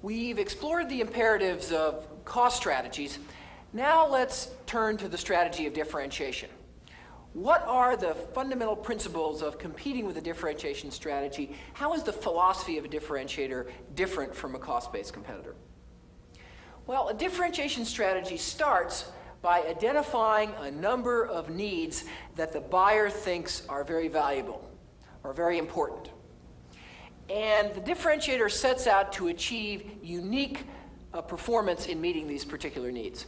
We've explored the imperatives of cost strategies. Now let's turn to the strategy of differentiation. What are the fundamental principles of competing with a differentiation strategy? How is the philosophy of a differentiator different from a cost-based competitor? Well, a differentiation strategy starts by identifying a number of needs that the buyer thinks are very valuable or very important. And the differentiator sets out to achieve unique performance in meeting these particular needs.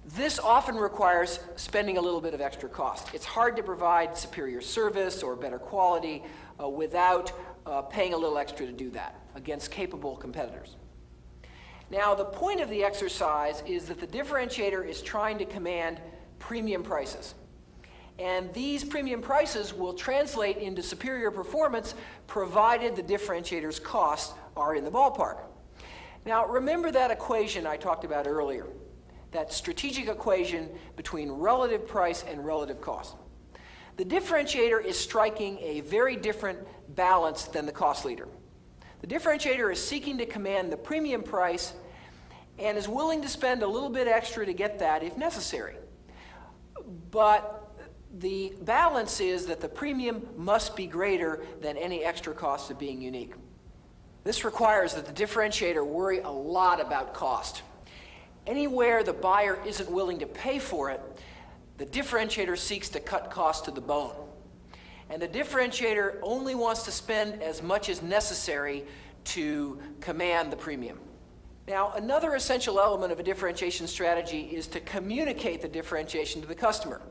This often requires spending a little bit of extra cost. It's hard to provide superior service or better quality without paying a little extra to do that against capable competitors. Now, the point of the exercise is that the differentiator is trying to command premium prices. And these premium prices will translate into superior performance provided the differentiator's costs are in the ballpark. Now, remember that equation I talked about earlier, that strategic equation between relative price and relative cost. The differentiator is striking a very different balance than the cost leader. The differentiator is seeking to command the premium price and is willing to spend a little bit extra to get that if necessary. But the balance is that the premium must be greater than any extra cost of being unique. This requires that the differentiator worry a lot about cost. Anywhere the buyer isn't willing to pay for it, the differentiator seeks to cut costs to the bone. And the differentiator only wants to spend as much as necessary to command the premium. Now, another essential element of a differentiation strategy is to communicate the differentiation to the customer.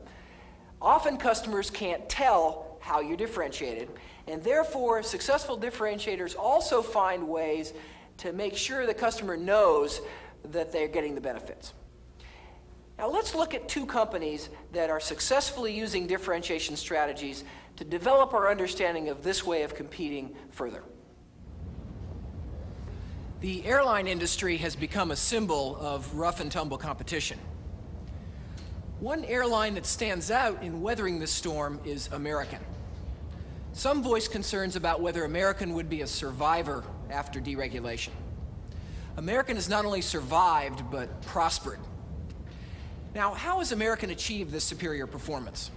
Often customers can't tell how you're differentiated, and therefore successful differentiators also find ways to make sure the customer knows that they're getting the benefits. Now let's look at two companies that are successfully using differentiation strategies to develop our understanding of this way of competing further. The airline industry has become a symbol of rough and tumble competition. One airline that stands out in weathering this storm is American. Some voice concerns about whether American would be a survivor after deregulation. American has not only survived, but prospered. Now, how has American achieved this superior performance?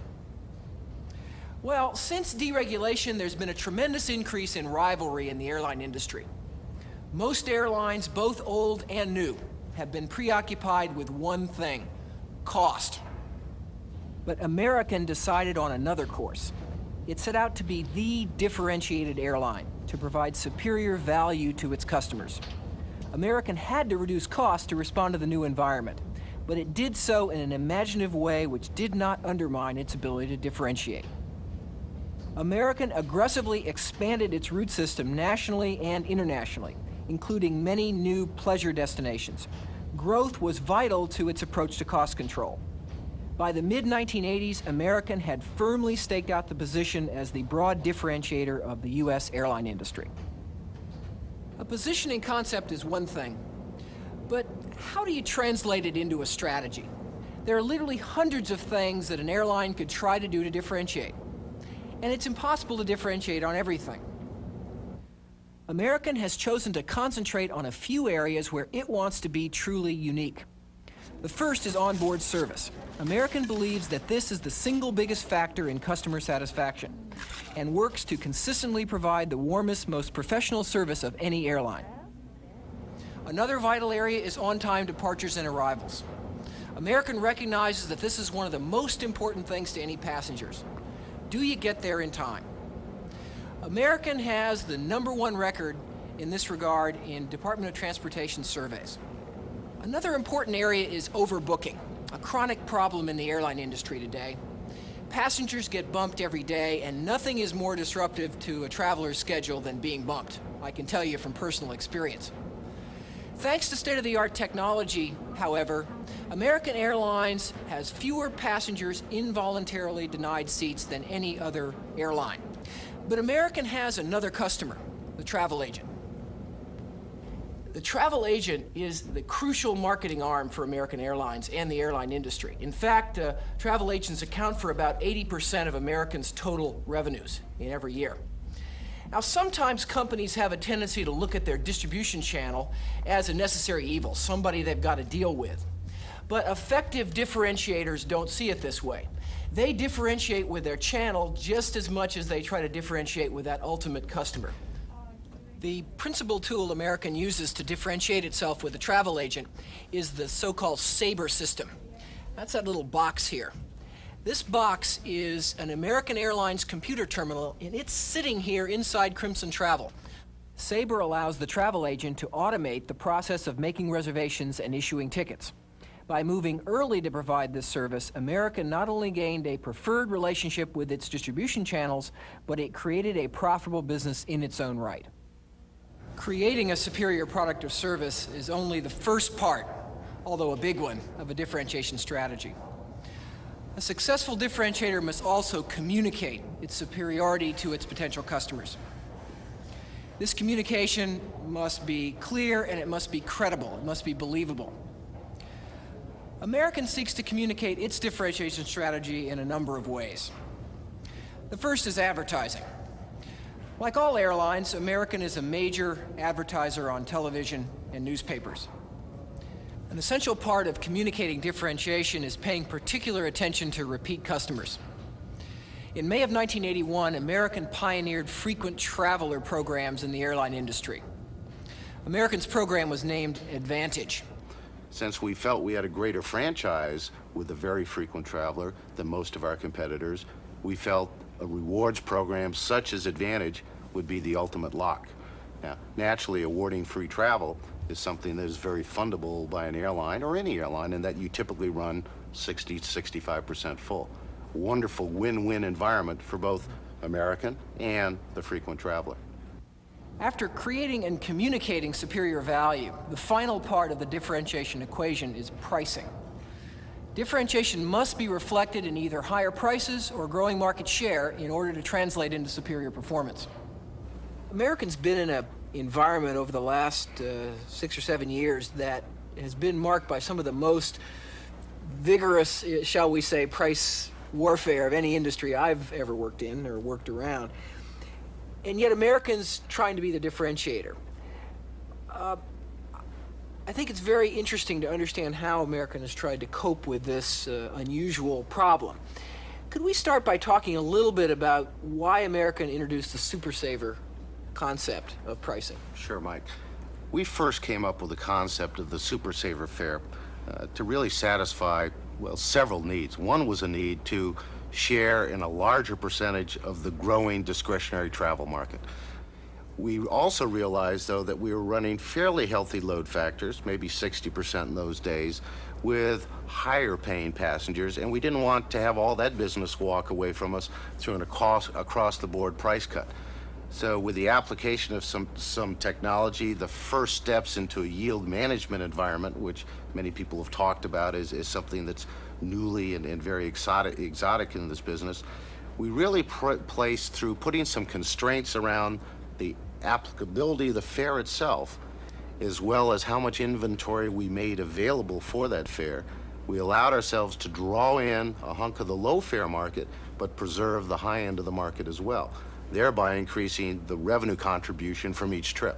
Well, since deregulation, there's been a tremendous increase in rivalry in the airline industry. Most airlines, both old and new, have been preoccupied with one thing: cost. But American decided on another course. It set out to be the differentiated airline to provide superior value to its customers. American had to reduce costs to respond to the new environment, but it did so in an imaginative way which did not undermine its ability to differentiate. American aggressively expanded its route system nationally and internationally, including many new pleasure destinations. Growth was vital to its approach to cost control. By the mid-1980s, American had firmly staked out the position as the broad differentiator of the U.S. airline industry. A positioning concept is one thing, but how do you translate it into a strategy? There are literally hundreds of things that an airline could try to do to differentiate, and it's impossible to differentiate on everything. American has chosen to concentrate on a few areas where it wants to be truly unique. The first is onboard service. American believes that this is the single biggest factor in customer satisfaction and works to consistently provide the warmest, most professional service of any airline. Another vital area is on-time departures and arrivals. American recognizes that this is one of the most important things to any passengers. Do you get there in time? American has the #1 record in this regard in Department of Transportation surveys. Another important area is overbooking, a chronic problem in the airline industry today. Passengers get bumped every day, and nothing is more disruptive to a traveler's schedule than being bumped. I can tell you from personal experience. Thanks to state-of-the-art technology, however, American Airlines has fewer passengers involuntarily denied seats than any other airline. But American has another customer, the travel agent. The travel agent is the crucial marketing arm for American Airlines and the airline industry. In fact, travel agents account for about 80% of Americans' total revenues in every year. Now, sometimes companies have a tendency to look at their distribution channel as a necessary evil, somebody they've got to deal with. But effective differentiators don't see it this way. They differentiate with their channel just as much as they try to differentiate with that ultimate customer. The principal tool American uses to differentiate itself with a travel agent is the so-called SABRE system. That's that little box here. This box is an American Airlines computer terminal, and it's sitting here inside Crimson Travel. SABRE allows the travel agent to automate the process of making reservations and issuing tickets. By moving early to provide this service, American not only gained a preferred relationship with its distribution channels, but it created a profitable business in its own right. Creating a superior product or service is only the first part, although a big one, of a differentiation strategy. A successful differentiator must also communicate its superiority to its potential customers. This communication must be clear and it must be credible. It must be believable. American seeks to communicate its differentiation strategy in a number of ways. The first is advertising. Like all airlines, American is a major advertiser on television and newspapers. An essential part of communicating differentiation is paying particular attention to repeat customers. In May of 1981, American pioneered frequent traveler programs in the airline industry. American's program was named Advantage. Since we felt we had a greater franchise with a very frequent traveler than most of our competitors, we felt a rewards program such as Advantage would be the ultimate lock. Now, naturally, awarding free travel is something that is very fundable by an airline or any airline, and that you typically run 60 to 65% full. Wonderful win-win environment for both American and the frequent traveler. After creating and communicating superior value, the final part of the differentiation equation is pricing. Differentiation must be reflected in either higher prices or growing market share in order to translate into superior performance. American's been in an environment over the last 6 or 7 years that has been marked by some of the most vigorous, shall we say, price warfare of any industry I've ever worked in or worked around. And yet American's trying to be the differentiator. I think it's very interesting to understand how American has tried to cope with this unusual problem. Could we start by talking a little bit about why American introduced the Super Saver concept of pricing? Sure, Mike. We first came up with the concept of the Super Saver fare to really satisfy, well, several needs. One was a need to share in a larger percentage of the growing discretionary travel market. We also realized, though, that we were running fairly healthy load factors, maybe 60% in those days, with higher paying passengers, and we didn't want to have all that business walk away from us through an across-the-board price cut. So with the application of some technology, the first steps into a yield management environment, which many people have talked about is something that's newly and very exotic in this business, we really placed through putting some constraints around the applicability of the fare itself, as well as how much inventory we made available for that fare. We allowed ourselves to draw in a hunk of the low fare market, but preserve the high end of the market as well, thereby increasing the revenue contribution from each trip.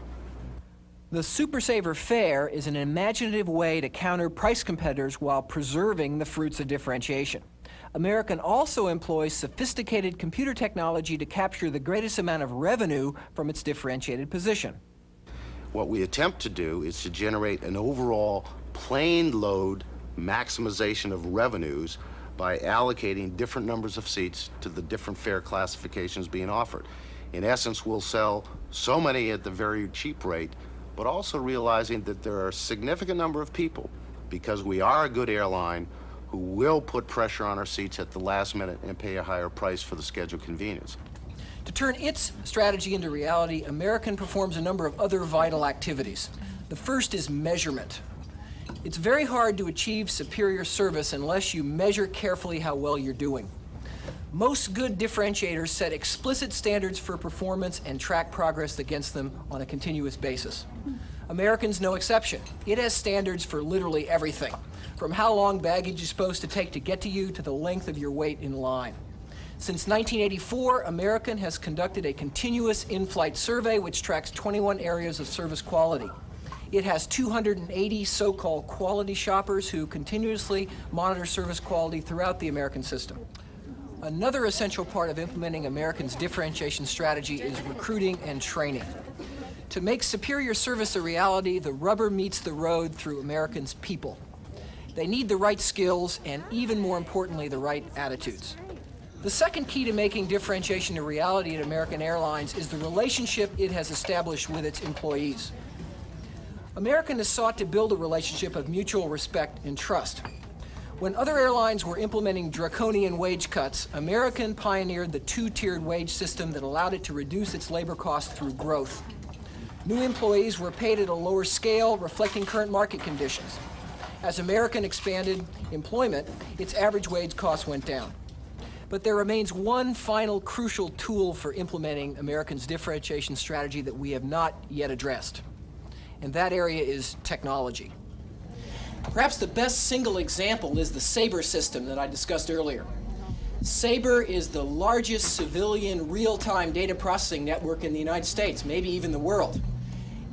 The Super Saver fare is an imaginative way to counter price competitors while preserving the fruits of differentiation. American also employs sophisticated computer technology to capture the greatest amount of revenue from its differentiated position. What we attempt to do is to generate an overall plane load maximization of revenues by allocating different numbers of seats to the different fare classifications being offered. In essence, we'll sell so many at the very cheap rate, but also realizing that there are a significant number of people, because we are a good airline, who will put pressure on our seats at the last minute and pay a higher price for the schedule convenience. To turn its strategy into reality, American performs a number of other vital activities. The first is measurement. It's very hard to achieve superior service unless you measure carefully how well you're doing. Most good differentiators set explicit standards for performance and track progress against them on a continuous basis. American's no exception. It has standards for literally everything, from how long baggage is supposed to take to get to you to the length of your wait in line. Since 1984, American has conducted a continuous in-flight survey which tracks 21 areas of service quality. It has 280 so-called quality shoppers who continuously monitor service quality throughout the American system. Another essential part of implementing American's differentiation strategy is recruiting and training. To make superior service a reality, the rubber meets the road through Americans' people. They need the right skills and, even more importantly, the right attitudes. The second key to making differentiation a reality at American Airlines is the relationship it has established with its employees. American has sought to build a relationship of mutual respect and trust. When other airlines were implementing draconian wage cuts, American pioneered the two-tiered wage system that allowed it to reduce its labor costs through growth. New employees were paid at a lower scale, reflecting current market conditions. As American expanded employment, its average wage costs went down. But there remains one final crucial tool for implementing American's differentiation strategy that we have not yet addressed, and that area is technology. Perhaps the best single example is the SABRE system that I discussed earlier. SABRE is the largest civilian real-time data processing network in the United States, maybe even the world.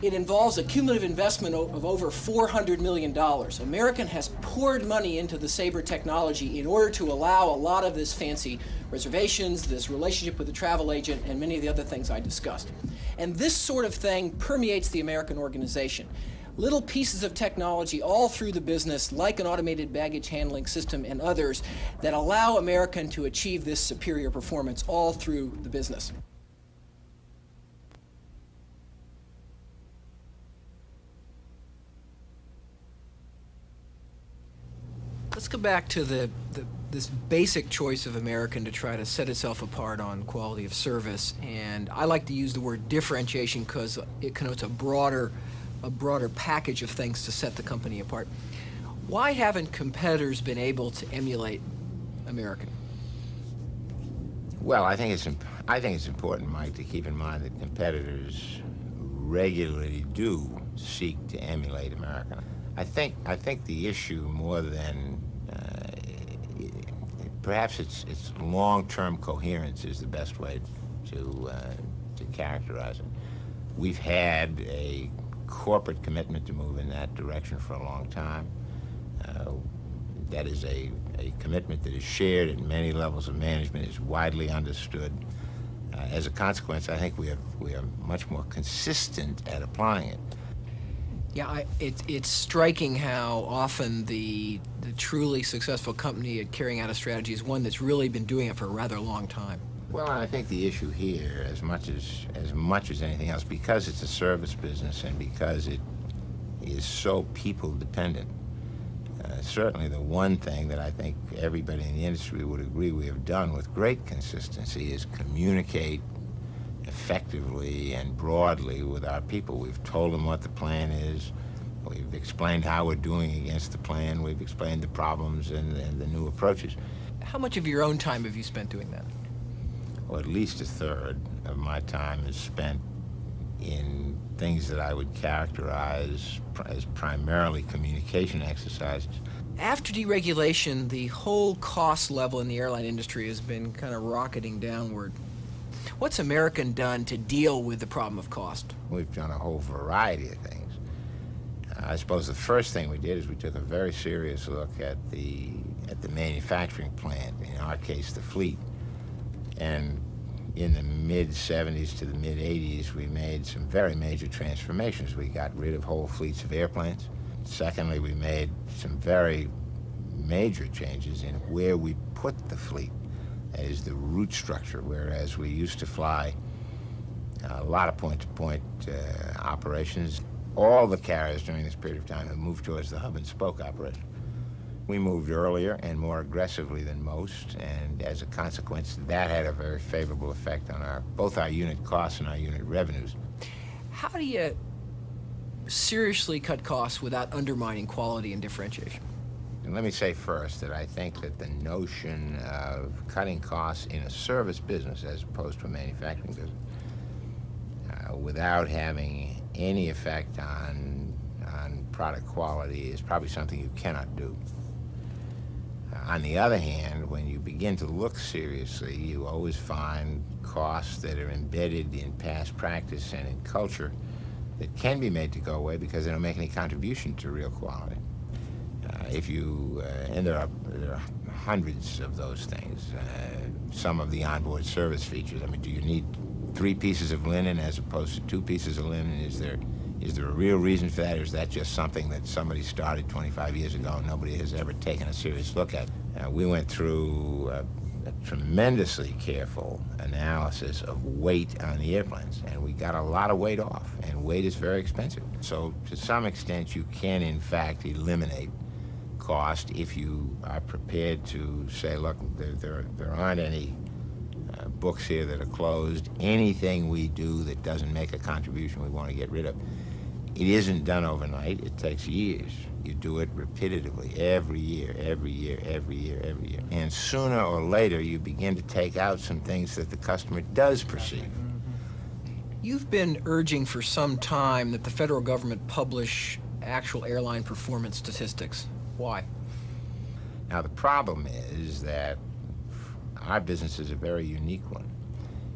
It involves a cumulative investment of over $400 million. American has poured money into the SABRE technology in order to allow a lot of this fancy reservations, this relationship with the travel agent, and many of the other things I discussed. And this sort of thing permeates the American organization. Little pieces of technology all through the business, like an automated baggage handling system and others, that allow American to achieve this superior performance all through the business. Let's go back to this basic choice of American to try to set itself apart on quality of service. And I like to use the word differentiation because it connotes a broader package of things to set the company apart. Why haven't competitors been able to emulate American? Well, I think it's important, Mike, to keep in mind that competitors regularly do seek to emulate American. I think the issue more than perhaps it's long-term coherence is the best way to characterize it. We've had a corporate commitment to move in that direction for a long time. That is a commitment that is shared at many levels of management, is widely understood. As a consequence, I think we are much more consistent at applying it. Yeah, it's striking how often the truly successful company at carrying out a strategy is one that's really been doing it for a rather long time. Well, I think the issue here, as much as anything else, because it's a service business and because it is so people dependent, certainly the one thing that I think everybody in the industry would agree we have done with great consistency is communicate effectively and broadly with our people. We've told them what the plan is. We've explained how we're doing against the plan. We've explained the problems and the new approaches. How much of your own time have you spent doing that? Well, at least a third of my time is spent in things that I would characterize as primarily communication exercises. After deregulation, the whole cost level in the airline industry has been kind of rocketing downward. What's American done to deal with the problem of cost? We've done a whole variety of things. I suppose the first thing we did is we took a very serious look at the manufacturing plant, in our case the fleet. And in the mid-'70s to the mid-'80s, we made some very major transformations. We got rid of whole fleets of airplanes. Secondly, we made some very major changes in where we put the fleet. That is the route structure, whereas we used to fly a lot of point-to-point operations. All the carriers during this period of time have moved towards the hub-and-spoke operation. We moved earlier and more aggressively than most, and as a consequence, that had a very favorable effect on both our unit costs and our unit revenues. How do you seriously cut costs without undermining quality and differentiation? And let me say first that I think that the notion of cutting costs in a service business as opposed to a manufacturing business without having any effect on product quality is probably something you cannot do. On the other hand, when you begin to look seriously, you always find costs that are embedded in past practice and in culture that can be made to go away because they don't make any contribution to real quality. And there are hundreds of those things. Some of the onboard service features. I mean, do you need 3 pieces of linen as opposed to 2 pieces of linen? Is there a real reason for that, or is that just something that somebody started 25 years ago and nobody has ever taken a serious look at? We went through a tremendously careful analysis of weight on the airplanes, and we got a lot of weight off, and weight is very expensive. So to some extent, you can, in fact, eliminate cost if you are prepared to say, look, there aren't any books here that are closed. Anything we do that doesn't make a contribution, we want to get rid of. It isn't done overnight. It takes years. You do it repetitively, every year, every year, every year, every year. And sooner or later, you begin to take out some things that the customer does perceive. You've been urging for some time that the federal government publish actual airline performance statistics. Why? Now, the problem is that our business is a very unique one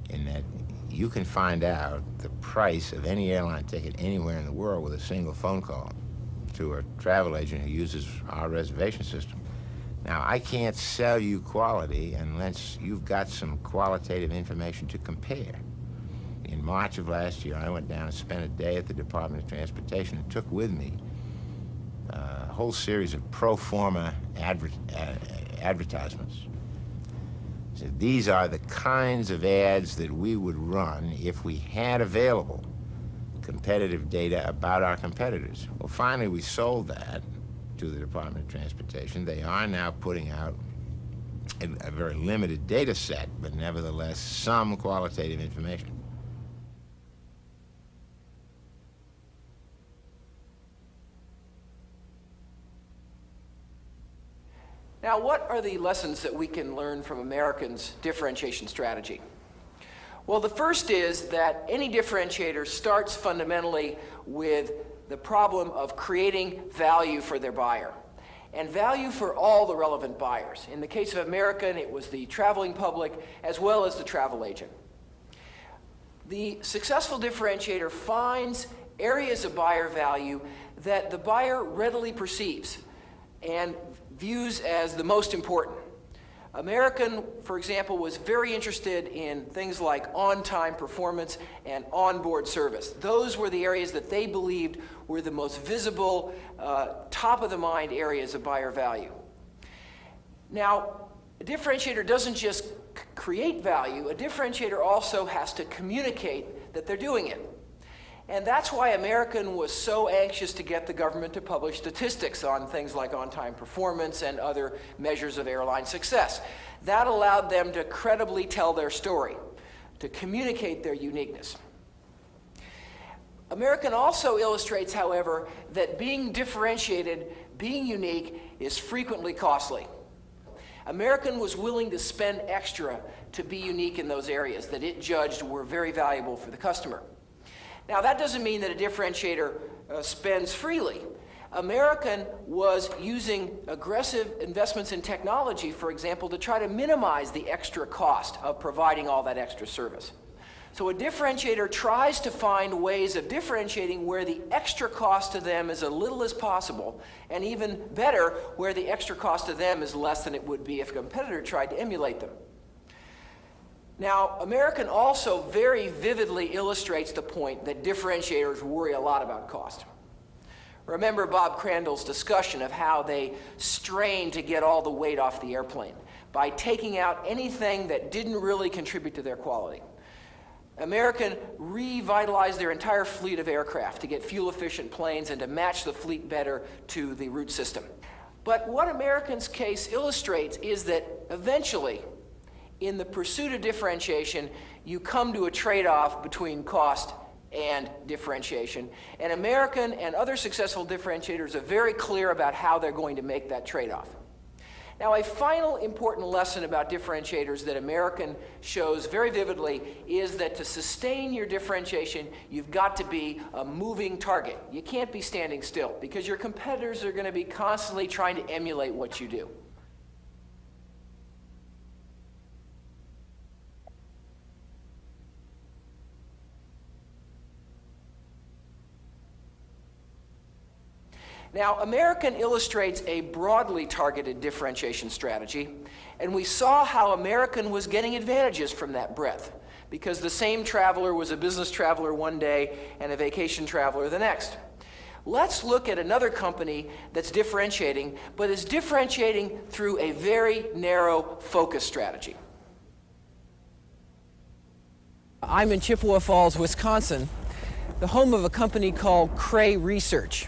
in that you can find out the price of any airline ticket anywhere in the world with a single phone call to a travel agent who uses our reservation system. Now, I can't sell you quality unless you've got some qualitative information to compare. In March of last year, I went down and spent a day at the Department of Transportation and took with me a whole series of pro forma advertisements. So these are the kinds of ads that we would run if we had available competitive data about our competitors. Well, finally, we sold that to the Department of Transportation. They are now putting out a very limited data set, but nevertheless some qualitative information. Now, what are the lessons that we can learn from Americans' differentiation strategy? Well, the first is that any differentiator starts fundamentally with the problem of creating value for their buyer, and value for all the relevant buyers. In the case of American, it was the traveling public as well as the travel agent. The successful differentiator finds areas of buyer value that the buyer readily perceives and views as the most important. American, for example, was very interested in things like on-time performance and onboard service. Those were the areas that they believed were the most visible, top-of-the-mind areas of buyer value. Now, a differentiator doesn't just create value. A differentiator also has to communicate that they're doing it. And that's why American was so anxious to get the government to publish statistics on things like on-time performance and other measures of airline success. That allowed them to credibly tell their story, to communicate their uniqueness. American also illustrates, however, that being differentiated, being unique, is frequently costly. American was willing to spend extra to be unique in those areas that it judged were very valuable for the customer. Now, that doesn't mean that a differentiator spends freely. American was using aggressive investments in technology, for example, to try to minimize the extra cost of providing all that extra service. So a differentiator tries to find ways of differentiating where the extra cost to them is as little as possible, and even better, where the extra cost to them is less than it would be if a competitor tried to emulate them. Now, American also very vividly illustrates the point that differentiators worry a lot about cost. Remember Bob Crandall's discussion of how they strain to get all the weight off the airplane by taking out anything that didn't really contribute to their quality. American revitalized their entire fleet of aircraft to get fuel-efficient planes and to match the fleet better to the route system. But what American's case illustrates is that eventually, in the pursuit of differentiation, you come to a trade-off between cost and differentiation. And American and other successful differentiators are very clear about how they're going to make that trade-off. Now, a final important lesson about differentiators that American shows very vividly is that to sustain your differentiation, you've got to be a moving target. You can't be standing still because your competitors are going to be constantly trying to emulate what you do. Now, American illustrates a broadly targeted differentiation strategy, and we saw how American was getting advantages from that breadth, because the same traveler was a business traveler one day and a vacation traveler the next. Let's look at another company that's differentiating, but is differentiating through a very narrow focus strategy. I'm in Chippewa Falls, Wisconsin, the home of a company called Cray Research.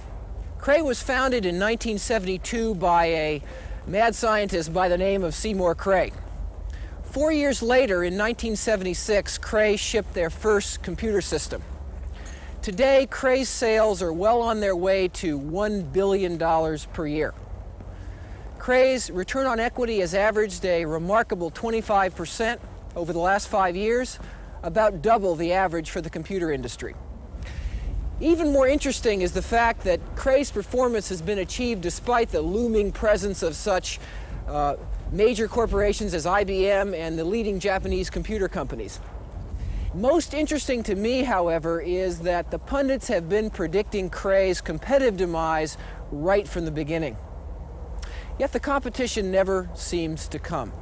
Cray was founded in 1972 by a mad scientist by the name of Seymour Cray. 4 years later, in 1976, Cray shipped their first computer system. Today, Cray's sales are well on their way to $1 billion per year. Cray's return on equity has averaged a remarkable 25% over the last 5 years, about double the average for the computer industry. Even more interesting is the fact that Cray's performance has been achieved despite the looming presence of such major corporations as IBM and the leading Japanese computer companies. Most interesting to me, however, is that the pundits have been predicting Cray's competitive demise right from the beginning. Yet the competition never seems to come.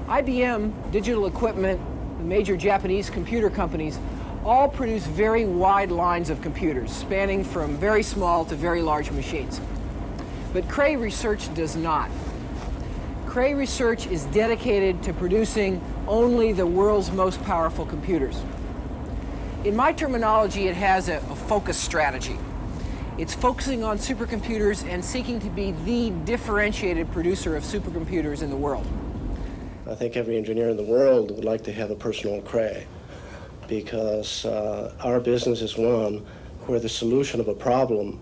IBM, Digital Equipment, the major Japanese computer companies all produce very wide lines of computers, spanning from very small to very large machines. But Cray Research does not. Cray Research is dedicated to producing only the world's most powerful computers. In my terminology, it has a focus strategy. It's focusing on supercomputers and seeking to be the differentiated producer of supercomputers in the world. I think every engineer in the world would like to have a personal Cray, because our business is one where the solution of a problem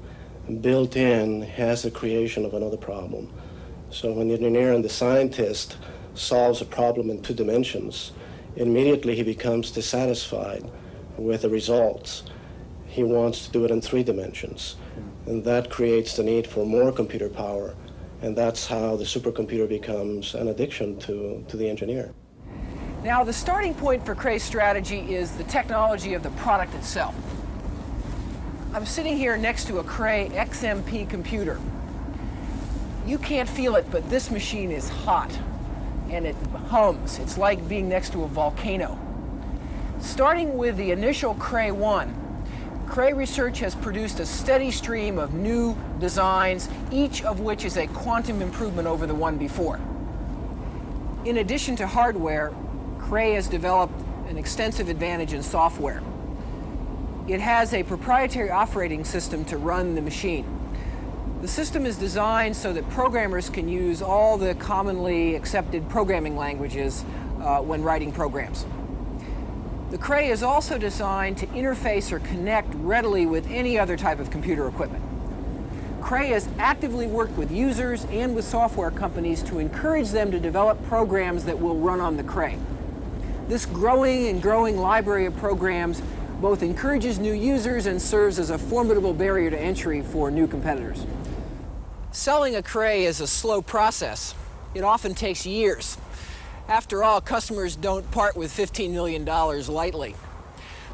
built in has the creation of another problem. So when the engineer and the scientist solves a problem in 2 dimensions, immediately he becomes dissatisfied with the results. He wants to do it in 3 dimensions. And that creates the need for more computer power. And that's how the supercomputer becomes an addiction to the engineer. Now, the starting point for Cray's strategy is the technology of the product itself. I'm sitting here next to a Cray XMP computer. You can't feel it, but this machine is hot, and it hums. It's like being next to a volcano. Starting with the initial Cray 1, Cray Research has produced a steady stream of new designs, each of which is a quantum improvement over the one before. In addition to hardware, Cray has developed an extensive advantage in software. It has a proprietary operating system to run the machine. The system is designed so that programmers can use all the commonly accepted programming languages when writing programs. The Cray is also designed to interface or connect readily with any other type of computer equipment. Cray has actively worked with users and with software companies to encourage them to develop programs that will run on the Cray. This growing and growing library of programs both encourages new users and serves as a formidable barrier to entry for new competitors. Selling a Cray is a slow process. It often takes years. After all, customers don't part with $15 million lightly.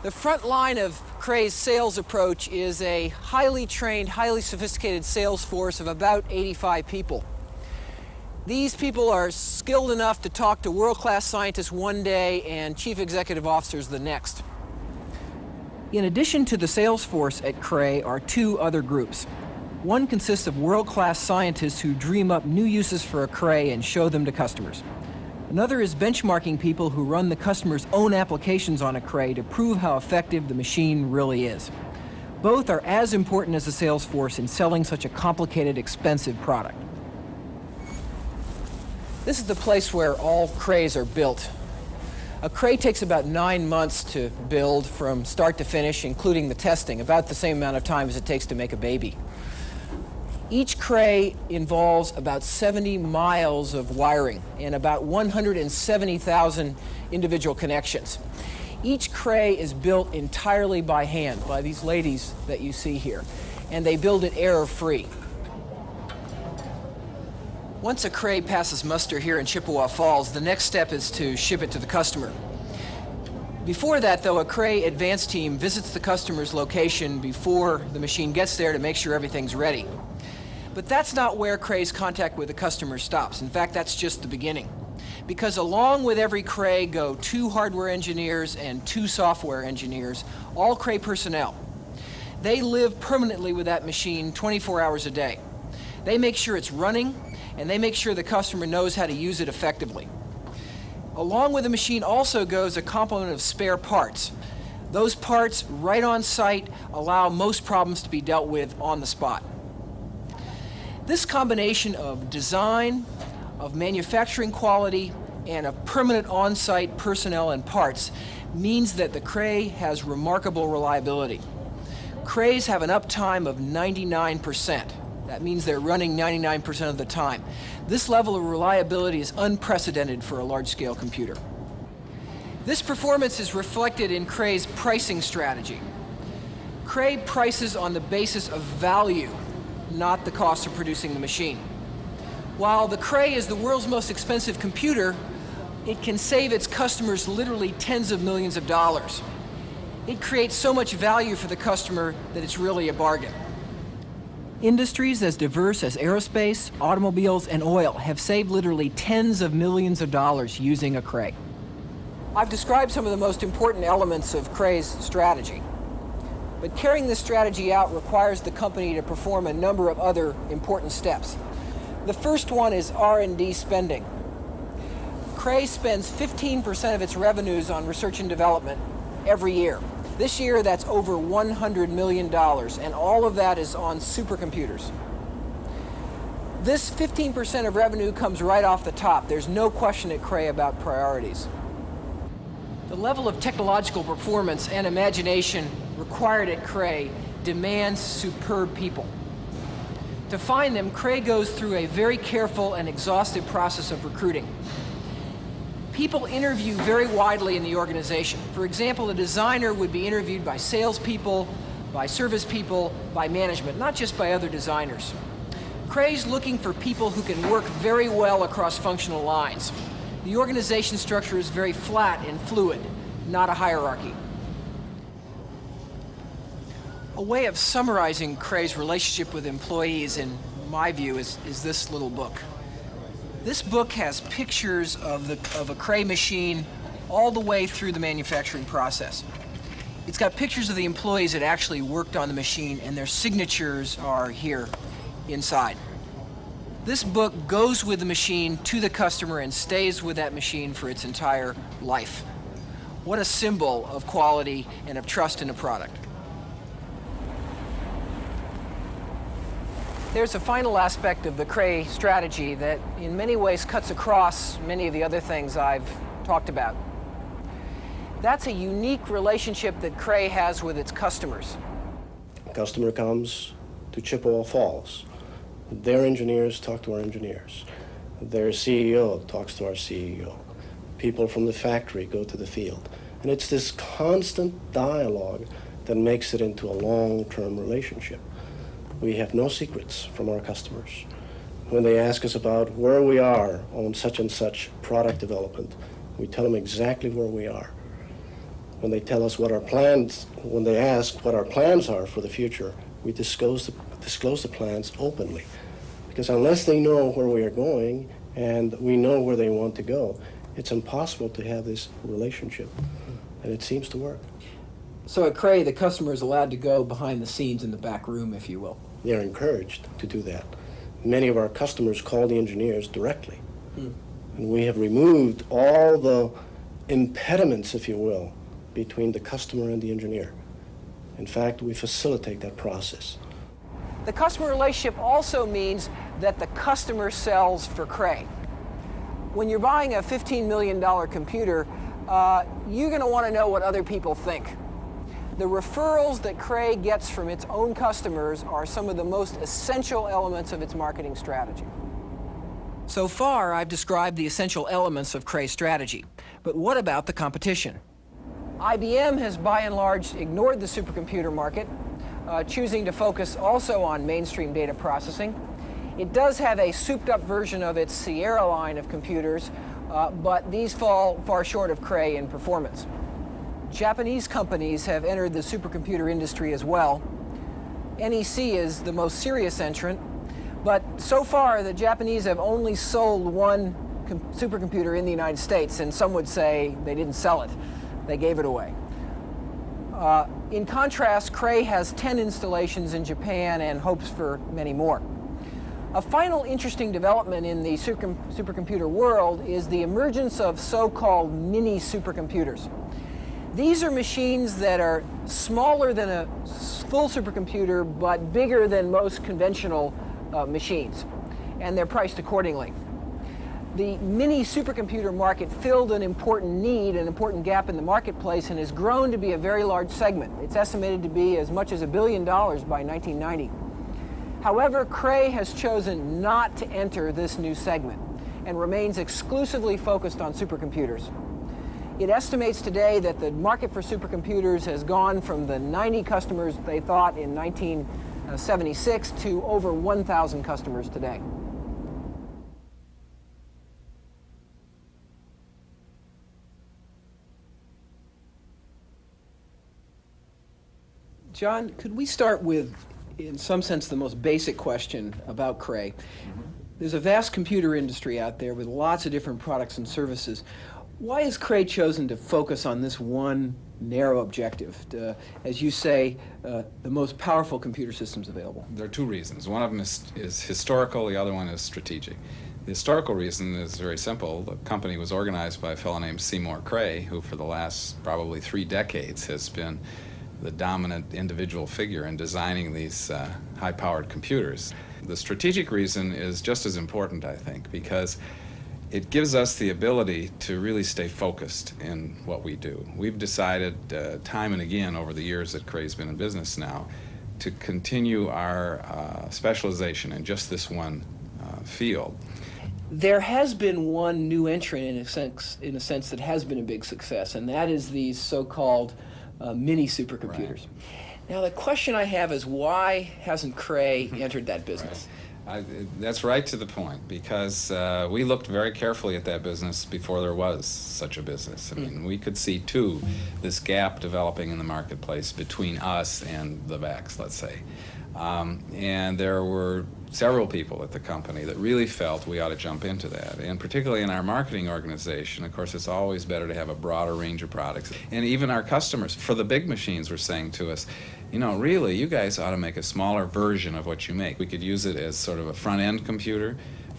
The front line of Cray's sales approach is a highly trained, highly sophisticated sales force of about 85 people. These people are skilled enough to talk to world-class scientists one day and chief executive officers the next. In addition to the sales force at Cray are 2 other groups. One consists of world-class scientists who dream up new uses for a Cray and show them to customers. Another is benchmarking people who run the customer's own applications on a Cray to prove how effective the machine really is. Both are as important as the sales force in selling such a complicated, expensive product. This is the place where all Crays are built. A Cray takes about 9 months to build from start to finish, including the testing, about the same amount of time as it takes to make a baby. Each Cray involves about 70 miles of wiring and about 170,000 individual connections. Each Cray is built entirely by hand by these ladies that you see here, and they build it error-free. Once a Cray passes muster here in Chippewa Falls, the next step is to ship it to the customer. Before that, though, a Cray advance team visits the customer's location before the machine gets there to make sure everything's ready. But that's not where Cray's contact with the customer stops. In fact, that's just the beginning. Because along with every Cray go 2 hardware engineers and 2 software engineers, all Cray personnel. They live permanently with that machine 24 hours a day. They make sure it's running, and they make sure the customer knows how to use it effectively. Along with the machine also goes a complement of spare parts. Those parts, right on site, allow most problems to be dealt with on the spot. This combination of design, of manufacturing quality, and of permanent on-site personnel and parts means that the Cray has remarkable reliability. Crays have an uptime of 99%. That means they're running 99% of the time. This level of reliability is unprecedented for a large-scale computer. This performance is reflected in Cray's pricing strategy. Cray prices on the basis of value, not the cost of producing the machine. While the Cray is the world's most expensive computer, it can save its customers literally tens of millions of dollars. It creates so much value for the customer that it's really a bargain. Industries as diverse as aerospace, automobiles, and oil have saved literally tens of millions of dollars using a Cray. I've described some of the most important elements of Cray's strategy. But carrying this strategy out requires the company to perform a number of other important steps. The first one is R&D spending. Cray spends 15% of its revenues on research and development every year. This year, that's over $100 million, and all of that is on supercomputers. This 15% of revenue comes right off the top. There's no question at Cray about priorities. The level of technological performance and imagination required at Cray demands superb people. To find them, Cray goes through a very careful and exhaustive process of recruiting. People interview very widely in the organization. For example, a designer would be interviewed by salespeople, by service people, by management, not just by other designers. Cray's looking for people who can work very well across functional lines. The organization structure is very flat and fluid, not a hierarchy. A way of summarizing Cray's relationship with employees, in my view, is this little book. This book has pictures of a Cray machine all the way through the manufacturing process. It's got pictures of the employees that actually worked on the machine, and their signatures are here inside. This book goes with the machine to the customer and stays with that machine for its entire life. What a symbol of quality and of trust in a product. There's a final aspect of the Cray strategy that in many ways cuts across many of the other things I've talked about. That's a unique relationship that Cray has with its customers. A customer comes to Chippewa Falls. Their engineers talk to our engineers. Their CEO talks to our CEO. People from the factory go to the field. And it's this constant dialogue that makes it into a long-term relationship. We have no secrets from our customers. When they ask us about where we are on such and such product development, we tell them exactly where we are. When they tell us what our plans, when they ask what our plans are for the future, we disclose the plans openly. Because unless they know where we are going and we know where they want to go, it's impossible to have this relationship. And it seems to work. So at Cray, the customer is allowed to go behind the scenes in the back room, if you will. They're encouraged to do that. Many of our customers call the engineers directly. And we have removed all the impediments, if you will, between the customer and the engineer. In fact, we facilitate that process. The customer relationship also means that the customer sells for Cray. When you're buying a $15 million computer, you're going to want to know what other people think. The referrals that Cray gets from its own customers are some of the most essential elements of its marketing strategy. So far, I've described the essential elements of Cray's strategy. But what about the competition? IBM has by and large ignored the supercomputer market, choosing to focus also on mainstream data processing. It does have a souped-up version of its Sierra line of computers, but these fall far short of Cray in performance. Japanese companies have entered the supercomputer industry as well. NEC is the most serious entrant, but so far the Japanese have only sold one supercomputer in the United States, and some would say they didn't sell it, they gave it away. In contrast, Cray has 10 installations in Japan and hopes for many more. A final interesting development in the supercomputer world is the emergence of so-called mini supercomputers. These are machines that are smaller than a full supercomputer but bigger than most conventional machines, and they're priced accordingly. The mini supercomputer market filled an important need, an important gap in the marketplace, and has grown to be a very large segment. It's estimated to be as much as $1 billion by 1990. However, Cray has chosen not to enter this new segment and remains exclusively focused on supercomputers. It estimates today that the market for supercomputers has gone from the 90 customers they thought in 1976 to over 1,000 customers today. John, could we start with, in some sense, the most basic question about Cray? Mm-hmm. There's a vast computer industry out there with lots of different products and services. Why has Cray chosen to focus on this one narrow objective, as you say, the most powerful computer systems available? There are two reasons. One of them is historical, the other one is strategic. The historical reason is very simple. The company was organized by a fellow named Seymour Cray, who for the last probably 3 decades has been the dominant individual figure in designing these high-powered computers. The strategic reason is just as important, I think, because it gives us the ability to really stay focused in what we do. We've decided time and again over the years that Cray's been in business now to continue our specialization in just this one field. There has been one new entrant in a sense that has been a big success, and that is these so-called mini supercomputers. Right. Now the question I have is, why hasn't Cray entered that business? Right. That's right to the point, because we looked very carefully at that business before there was such a business. I mean, we could see this gap developing in the marketplace between us and the VACs, let's say. And there were several people at the company that really felt we ought to jump into that. And particularly in our marketing organization, of course, it's always better to have a broader range of products. And even our customers, for the big machines, were saying to us, you know, really, you guys ought to make a smaller version of what you make. We could use it as sort of a front-end computer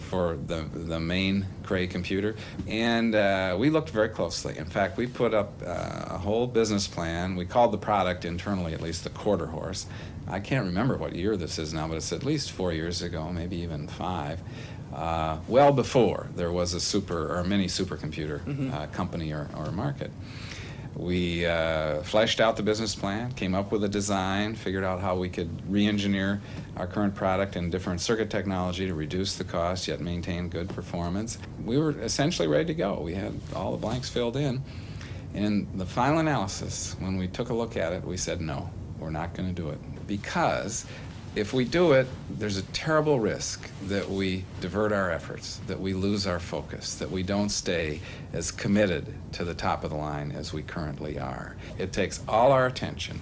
for the main Cray computer. And we looked very closely. In fact, we put up a whole business plan. We called the product, internally at least, the quarter horse. I can't remember what year this is now, but it's at least 4 years ago, maybe even 5. Well before there was a mini supercomputer company or market. We fleshed out the business plan, came up with a design, figured out how we could re-engineer our current product in different circuit technology to reduce the cost yet maintain good performance. We were essentially ready to go. We had all the blanks filled in. In the final analysis, when we took a look at it, we said, no, we're not going to do it. Because if we do it, there's a terrible risk that we divert our efforts, that we lose our focus, that we don't stay as committed to the top of the line as we currently are. It takes all of our attention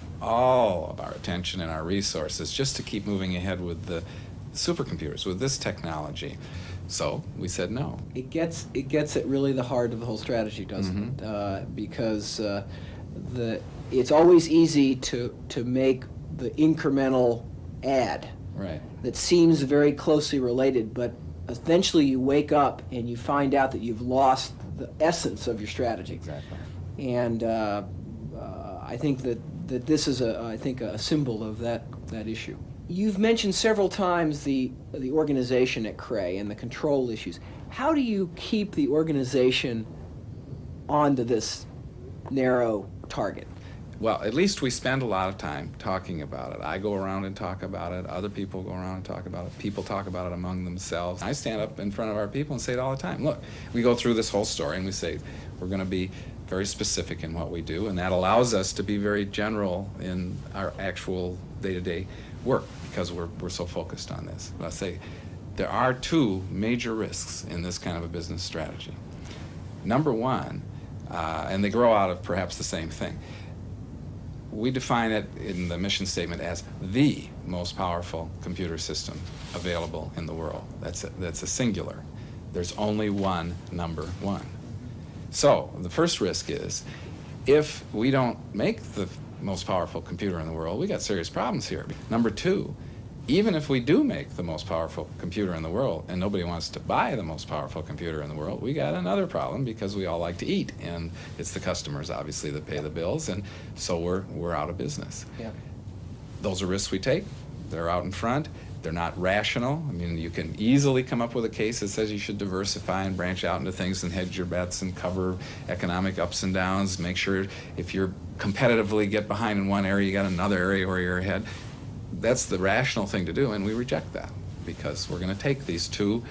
and our resources just to keep moving ahead with the supercomputers, with this technology. So we said no. It gets at really the heart of the whole strategy, doesn't it? Because it's always easy to make the incremental add that seems very closely related, but eventually you wake up and you find out that you've lost the essence of your strategy. Exactly. And I think that this is a symbol of that issue. You've mentioned several times the organization at Cray and the control issues. How do you keep the organization onto this narrow target? Well, at least we spend a lot of time talking about it. I go around and talk about it. Other people go around and talk about it. People talk about it among themselves. I stand up in front of our people and say it all the time. Look, we go through this whole story and we say we're going to be very specific in what we do, and that allows us to be very general in our actual day-to-day work because we're so focused on this. But I say there are 2 major risks in this kind of a business strategy. Number one, and they grow out of perhaps the same thing. we define it in the mission statement as the most powerful computer system available in the world. That's a singular. There's only one number one. So the first risk is, if we don't make the most powerful computer in the world, we got serious problems here. Number two, even if we do make the most powerful computer in the world and nobody wants to buy the most powerful computer in the world, we got another problem, because we all like to eat, and it's the customers obviously that pay the bills, and so we're out of business. Yeah. Those are risks we take. They're out in front. They're not rational. I mean, you can easily come up with a case that says you should diversify and branch out into things and hedge your bets and cover economic ups and downs. Make sure if you're competitively get behind in one area, you got another area where you're ahead. That's the rational thing to do, and we reject that, because we're going to take these two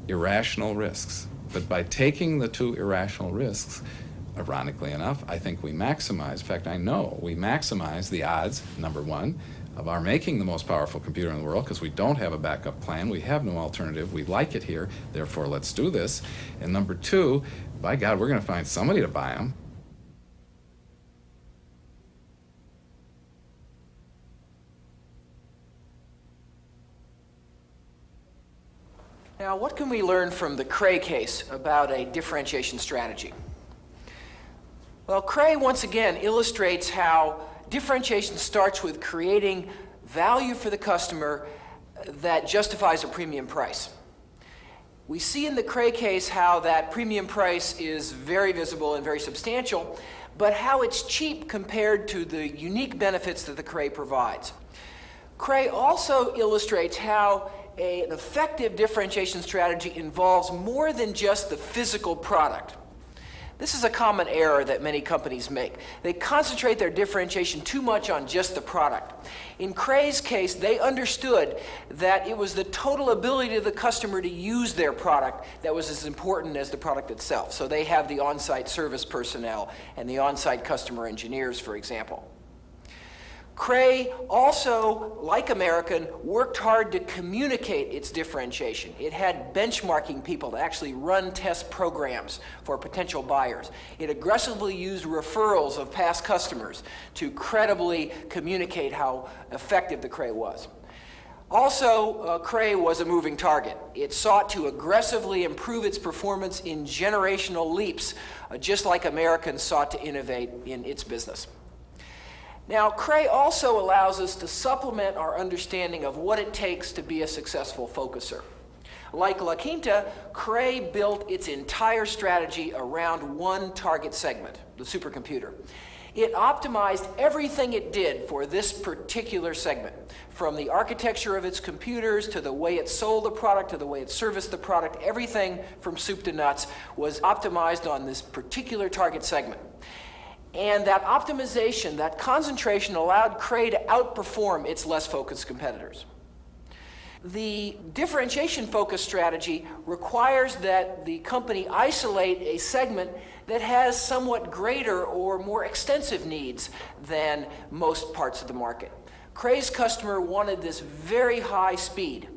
irrational risks. But by taking the two irrational risks, ironically enough, I think we maximize, in fact, I know we maximize the odds, number one, of our making the most powerful computer in the world, because we don't have a backup plan, we have no alternative, we like it here, therefore let's do this. And number two, by God, we're going to find somebody to buy them. Now, what can we learn from the Cray case about a differentiation strategy? Well, Cray once again illustrates how differentiation starts with creating value for the customer that justifies a premium price. We see in the Cray case how that premium price is very visible and very substantial, but how it's cheap compared to the unique benefits that the Cray provides. Cray also illustrates how an effective differentiation strategy involves more than just the physical product. This is a common error that many companies make. They concentrate their differentiation too much on just the product. In Cray's case, they understood that it was the total ability of the customer to use their product that was as important as the product itself. So they have the on-site service personnel and the on-site customer engineers, for example. Cray also, like American, worked hard to communicate its differentiation. It had benchmarking people to actually run test programs for potential buyers. It aggressively used referrals of past customers to credibly communicate how effective the Cray was. Also, Cray was a moving target. It sought to aggressively improve its performance in generational leaps, just like American sought to innovate in its business. Now, Cray also allows us to supplement our understanding of what it takes to be a successful focuser. Like La Quinta, Cray built its entire strategy around one target segment, the supercomputer. It optimized everything it did for this particular segment, from the architecture of its computers to the way it sold the product to the way it serviced the product. Everything from soup to nuts was optimized on this particular target segment. And that optimization, that concentration, allowed Cray to outperform its less focused competitors. The differentiation focus strategy requires that the company isolate a segment that has somewhat greater or more extensive needs than most parts of the market. Cray's customer wanted this very high speed.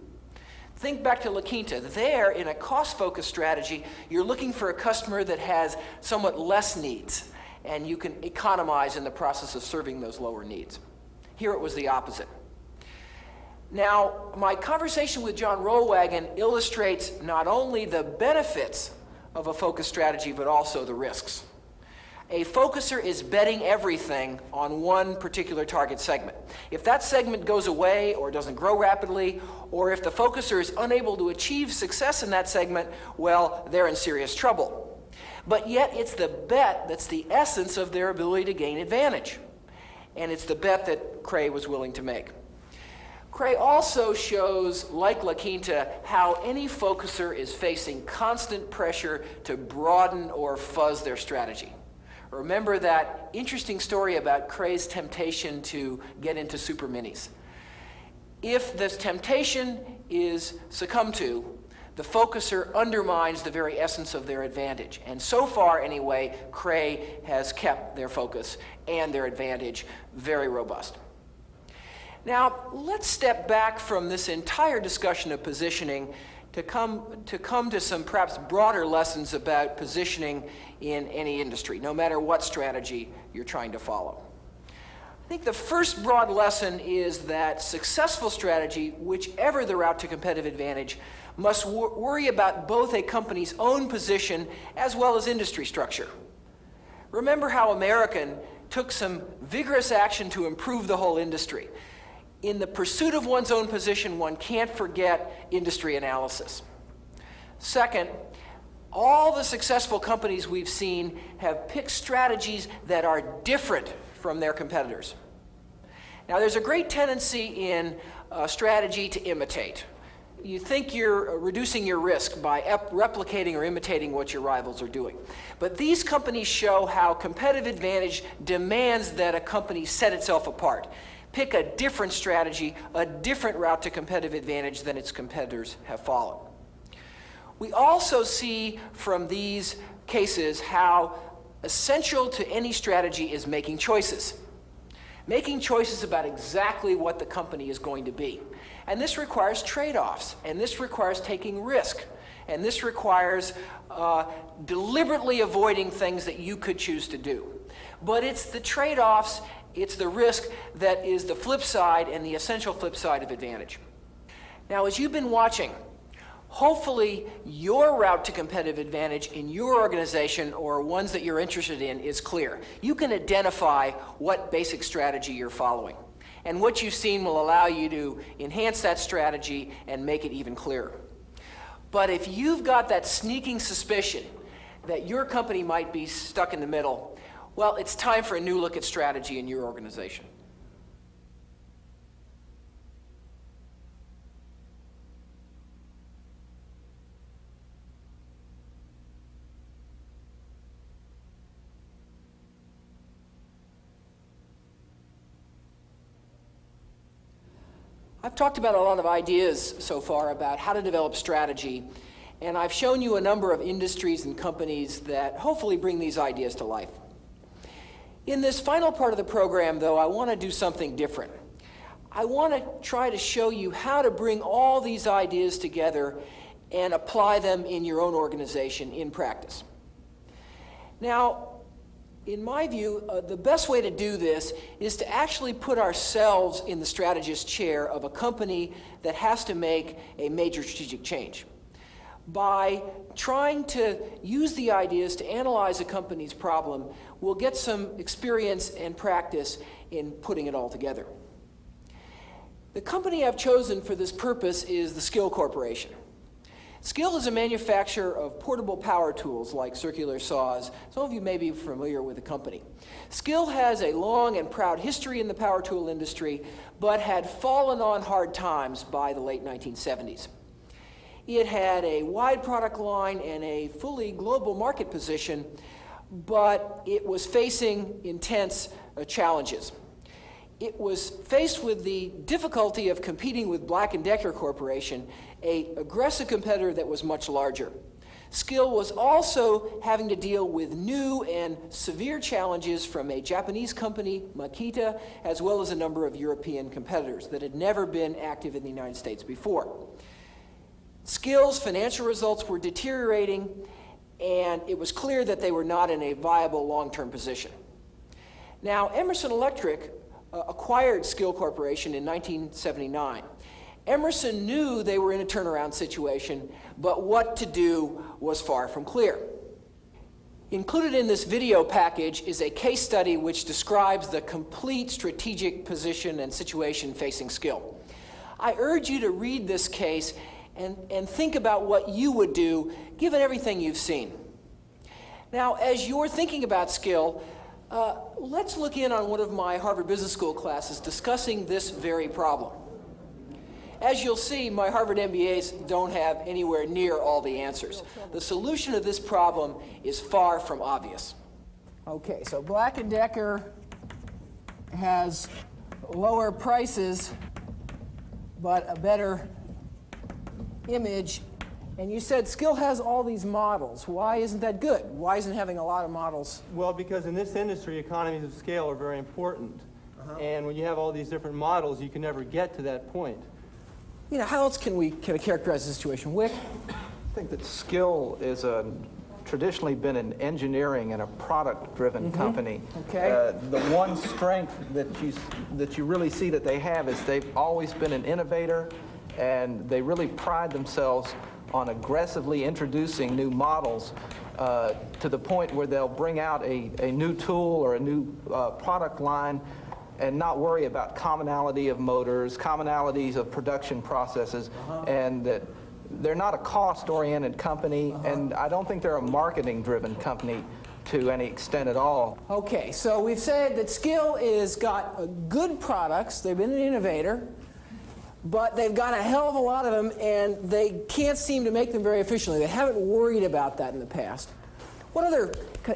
Think back to La Quinta. There, in a cost-focused strategy, you're looking for a customer that has somewhat less needs, and you can economize in the process of serving those lower needs. Here it was the opposite. Now, my conversation with John Rollwagon illustrates not only the benefits of a focus strategy, but also the risks. A focuser is betting everything on one particular target segment. If that segment goes away or doesn't grow rapidly, or if the focuser is unable to achieve success in that segment, well, they're in serious trouble. But yet it's the bet that's the essence of their ability to gain advantage. And it's the bet that Cray was willing to make. Cray also shows, like La Quinta, how any focuser is facing constant pressure to broaden or fuzz their strategy. Remember that interesting story about Cray's temptation to get into super minis. If this temptation is succumbed to, the focuser undermines the very essence of their advantage. And so far, anyway, Cray has kept their focus and their advantage very robust. Now, let's step back from this entire discussion of positioning to come to some perhaps broader lessons about positioning in any industry, no matter what strategy you're trying to follow. I think the first broad lesson is that successful strategy, whichever the route to competitive advantage, must worry about both a company's own position as well as industry structure. Remember how American took some vigorous action to improve the whole industry. In the pursuit of one's own position, one can't forget industry analysis. Second, all the successful companies we've seen have picked strategies that are different from their competitors. Now, there's a great tendency in strategy to imitate. You think you're reducing your risk by replicating or imitating what your rivals are doing. But these companies show how competitive advantage demands that a company set itself apart, pick a different strategy, a different route to competitive advantage than its competitors have followed. We also see from these cases how essential to any strategy is making choices. Making choices about exactly what the company is going to be. And this requires trade-offs, and this requires taking risk, and this requires deliberately avoiding things that you could choose to do. But it's the trade-offs, it's the risk that is the flip side and the essential flip side of advantage. Now, as you've been watching, hopefully your route to competitive advantage in your organization or ones that you're interested in is clear. You can identify what basic strategy you're following. And what you've seen will allow you to enhance that strategy and make it even clearer. But if you've got that sneaking suspicion that your company might be stuck in the middle, well, it's time for a new look at strategy in your organization. I've talked about a lot of ideas so far about how to develop strategy, and I've shown you a number of industries and companies that hopefully bring these ideas to life. In this final part of the program, though, I want to do something different. I want to try to show you how to bring all these ideas together and apply them in your own organization in practice. Now, in my view, the best way to do this is to actually put ourselves in the strategist's chair of a company that has to make a major strategic change. By trying to use the ideas to analyze a company's problem, we'll get some experience and practice in putting it all together. The company I've chosen for this purpose is the Skill Corporation. Skill is a manufacturer of portable power tools like circular saws. Some of you may be familiar with the company. Skill has a long and proud history in the power tool industry, but had fallen on hard times by the late 1970s. It had a wide product line and a fully global market position, but it was facing intense challenges. It was faced with the difficulty of competing with Black & Decker Corporation, an aggressive competitor that was much larger. Skill was also having to deal with new and severe challenges from a Japanese company, Makita, as well as a number of European competitors that had never been active in the United States before. Skill's financial results were deteriorating, and it was clear that they were not in a viable long-term position. Now, Emerson Electric acquired Skill Corporation in 1979. Emerson knew they were in a turnaround situation, but what to do was far from clear. Included in this video package is a case study which describes the complete strategic position and situation facing Skill. I urge you to read this case and think about what you would do given everything you've seen. Now, as you're thinking about Skill, let's look in on one of my Harvard Business School classes discussing this very problem. As you'll see, my Harvard MBAs don't have anywhere near all the answers. The solution to this problem is far from obvious. Okay, so Black & Decker has lower prices, but a better image. And you said Skill has all these models. Why isn't that good? Why isn't having a lot of models? Well, because in this industry, economies of scale are very important. And when you have all these different models, you can never get to that point. You know, how else can we characterize the situation? Wick? I think that Skill is a traditionally been an engineering and a product-driven company. Okay. The one strength that you really see that they have is they've always been an innovator, and they really pride themselves on aggressively introducing new models to the point where they'll bring out a new tool or a new product line and not worry about commonality of motors, commonalities of production processes, and that they're not a cost-oriented company, and I don't think they're a marketing-driven company to any extent at all. Okay, so we've said that Skill is got good products, they've been an innovator, but they've got a hell of a lot of them, and they can't seem to make them very efficiently. They haven't worried about that in the past. What other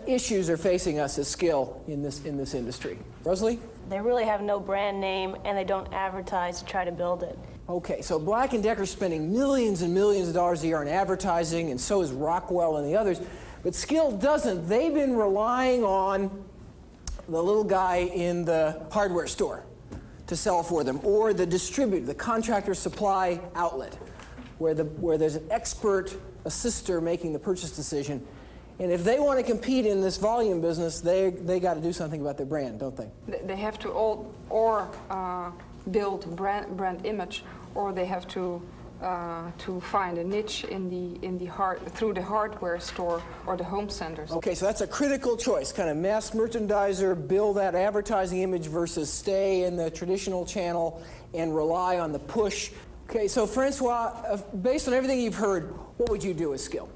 issues are facing us as Skill in this industry? Rosalie? They really have no brand name, and they don't advertise to try to build it. Okay, so Black & Decker's spending millions and millions of dollars a year on advertising, and so is Rockwell and the others. But Skill doesn't. They've been relying on the little guy in the hardware store to sell for them, or the distributor, the contractor supply outlet, where there's an expert assister making the purchase decision. And if they want to compete in this volume business, they got to do something about their brand, don't they? They have to build brand image, or they have to find a niche through the hardware store or the home centers. Okay, so that's a critical choice. Kind of mass merchandiser, build that advertising image versus stay in the traditional channel and rely on the push. Okay, so Francois, based on everything you've heard, what would you do with Skill?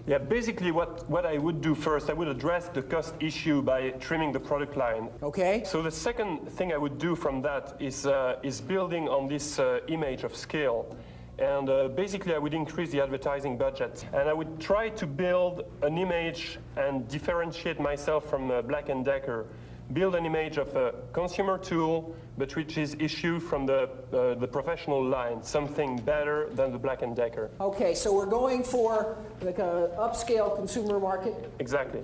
Yeah, basically what I would do first, I would address the cost issue by trimming the product line. Okay. So the second thing I would do from that is building on this image of Skill. And basically I would increase the advertising budget. And I would try to build an image and differentiate myself from Black & Decker. Build an image of a consumer tool, but which is issued from the professional line, something better than the Black & Decker. Okay, so we're going for like an upscale consumer market? Exactly.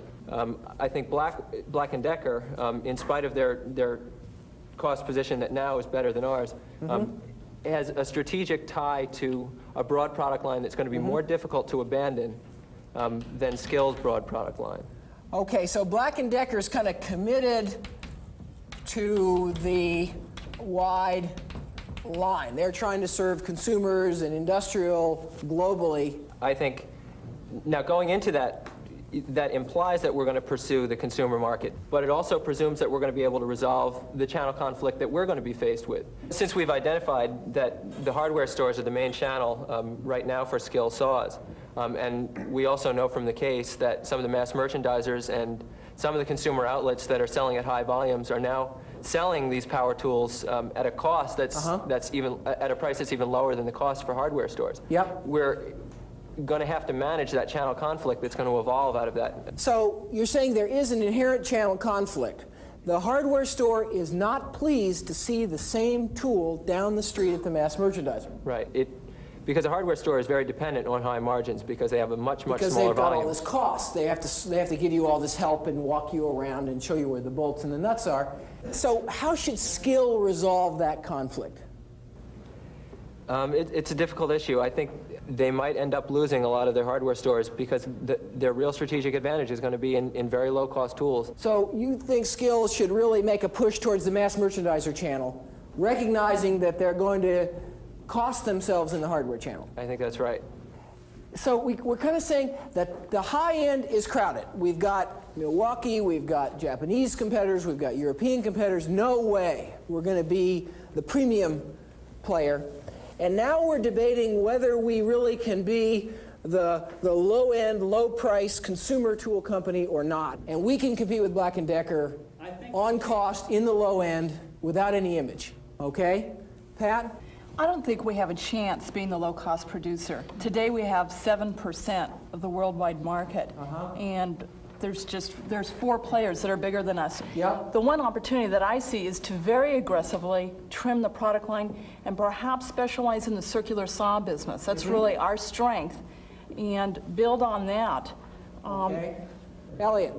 I think Black & Decker, in spite of their cost position that now is better than ours, has a strategic tie to a broad product line that's going to be more difficult to abandon than Skill's broad product line. Okay, so Black & Decker is kind of committed to the wide line. They're trying to serve consumers and industrial globally. I think, now going into that implies that we're going to pursue the consumer market, but it also presumes that we're going to be able to resolve the channel conflict that we're going to be faced with. Since we've identified that the hardware stores are the main channel right now for Skill saws, and we also know from the case that some of the mass merchandisers and some of the consumer outlets that are selling at high volumes are now selling these power tools at a cost that's even at a price that's even lower than the cost for hardware stores. Yep. We're going to have to manage that channel conflict that's going to evolve out of that. So you're saying there is an inherent channel conflict. The hardware store is not pleased to see the same tool down the street at the mass merchandiser. Right. Because a hardware store is very dependent on high margins because they have a much smaller volume. Because they've got all this cost. They have to give you all this help and walk you around and show you where the bolts and the nuts are. So how should Skill resolve that conflict? It's a difficult issue. I think they might end up losing a lot of their hardware stores because their real strategic advantage is going to be in very low-cost tools. So you think Skill should really make a push towards the mass merchandiser channel, recognizing that they're going to cost themselves in the hardware channel? I think that's right. So we're kind of saying that the high end is crowded. We've got Milwaukee, we've got Japanese competitors, we've got European competitors. No way we're going to be the premium player. And now we're debating whether we really can be the low-end, low-price consumer tool company or not. And we can compete with Black & Decker on cost in the low end without any image. Okay? Pat? I don't think we have a chance being the low-cost producer. Today we have 7% of the worldwide market, and there's 4 players that are bigger than us. Yep. The one opportunity that I see is to very aggressively trim the product line and perhaps specialize in the circular saw business. That's really our strength, and build on that. Okay. Elliot?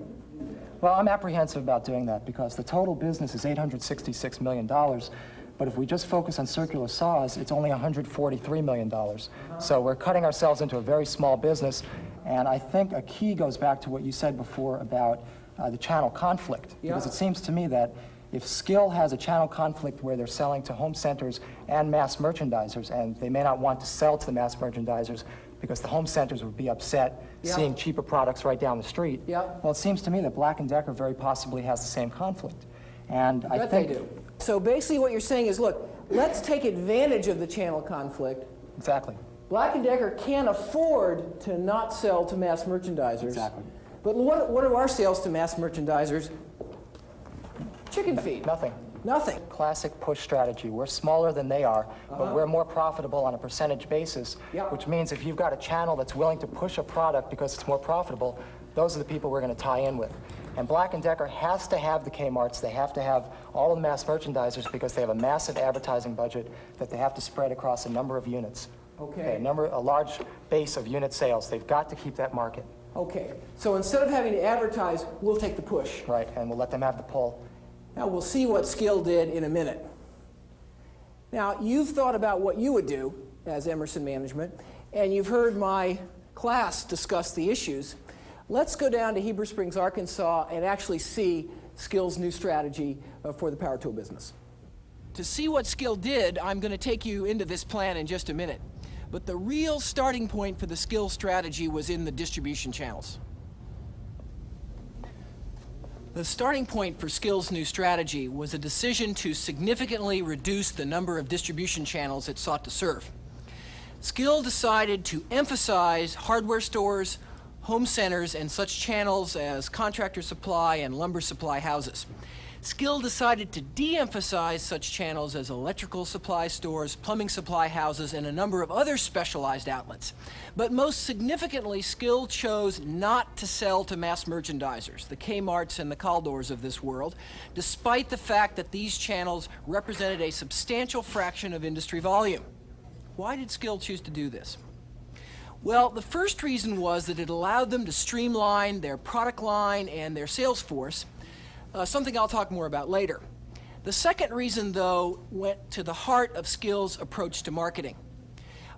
Well, I'm apprehensive about doing that because the total business is $866 million. But if we just focus on circular saws, it's only $143 million. So we're cutting ourselves into a very small business, And I think a key goes back to what you said before about the channel conflict. Because it seems to me that if Skill has a channel conflict where they're selling to home centers and mass merchandisers, and they may not want to sell to the mass merchandisers because the home centers would be upset seeing cheaper products right down the street. Well, it seems to me that Black & Decker very possibly has the same conflict. And I think they do. So basically what you're saying is, look, let's take advantage of the channel conflict. Exactly. Black & Decker can't afford to not sell to mass merchandisers. Exactly. But what are our sales to mass merchandisers? Chicken feed. Nothing. Nothing. Classic push strategy. We're smaller than they are, but we're more profitable on a percentage basis, which means if you've got a channel that's willing to push a product because it's more profitable, those are the people we're going to tie in with. And Black & Decker has to have the Kmarts. They have to have all of the mass merchandisers because they have a massive advertising budget that they have to spread across a number of units. Okay. A large base of unit sales. They've got to keep that market. Okay. So instead of having to advertise, we'll take the push. Right, and we'll let them have the pull. Now, we'll see what Skill did in a minute. Now, you've thought about what you would do as Emerson Management, and you've heard my class discuss the issues. Let's go down to Heber Springs, Arkansas, and actually see Skill's new strategy for the power tool business. To see what Skill did, I'm going to take you into this plan in just a minute. But the real starting point for the Skill strategy was in the distribution channels. The starting point for Skill's new strategy was a decision to significantly reduce the number of distribution channels it sought to serve. Skill decided to emphasize hardware stores, home centers, and such channels as contractor supply and lumber supply houses. Skill decided to de-emphasize such channels as electrical supply stores, plumbing supply houses, and a number of other specialized outlets. But most significantly, Skill chose not to sell to mass merchandisers, the Kmarts and the Caldors of this world, despite the fact that these channels represented a substantial fraction of industry volume. Why did Skill choose to do this? Well, the first reason was that it allowed them to streamline their product line and their sales force, something I'll talk more about later. The second reason, though, went to the heart of Skill's approach to marketing.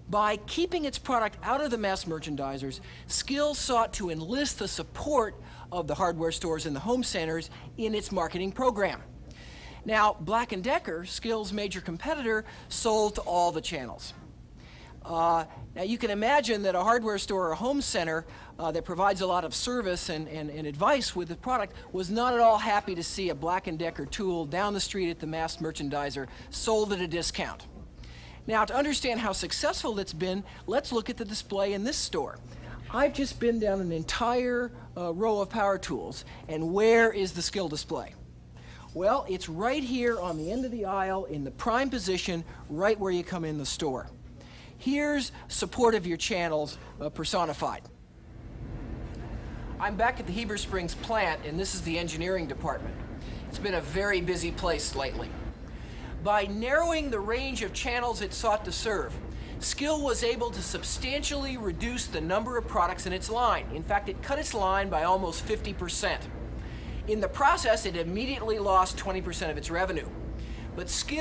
By keeping its product out of the mass merchandisers, Skill sought to enlist the support of the hardware stores and the home centers in its marketing program. Now, Black & Decker, Skill's major competitor, sold to all the channels. Now, you can imagine that a hardware store or a home center that provides a lot of service and advice with the product was not at all happy to see a Black & Decker tool down the street at the mass merchandiser sold at a discount. Now, to understand how successful it's been, let's look at the display in this store. I've just been down an entire row of power tools, and where is the Skill display? Well, it's right here on the end of the aisle in the prime position, right where you come in the store. Here's support of your channels personified. I'm back at the Heber Springs plant, and this is the engineering department. It's been a very busy place lately. By narrowing the range of channels it sought to serve, Skill was able to substantially reduce the number of products in its line. In fact, it cut its line by almost 50%. In the process, it immediately lost 20% of its revenue. But Skill